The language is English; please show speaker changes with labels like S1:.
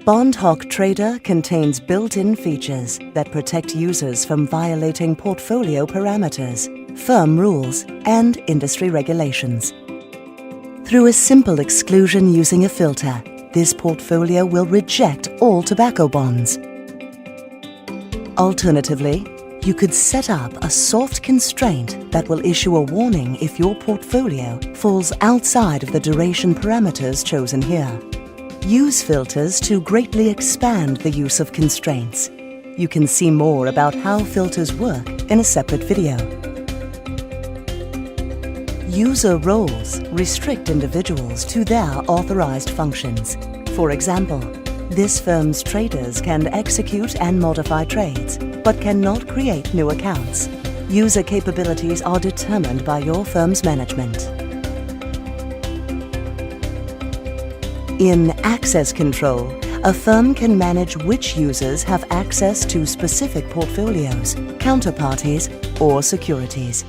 S1: BondHawk Trader contains built-in features that protect users from violating portfolio parameters, firm rules, and industry regulations. Through a simple exclusion using a filter, this portfolio will reject all tobacco bonds. Alternatively, you could set up a soft constraint that will issue a warning if your portfolio falls outside of the duration parameters chosen here. Use filters to greatly expand the use of constraints. You can see more about how filters work in a separate video. User roles restrict individuals to their authorized functions. For example, this firm's traders can execute and modify trades, but cannot create new accounts. User capabilities are determined by your firm's management. In access control, a firm can manage which users have access to specific portfolios, counterparties, or securities.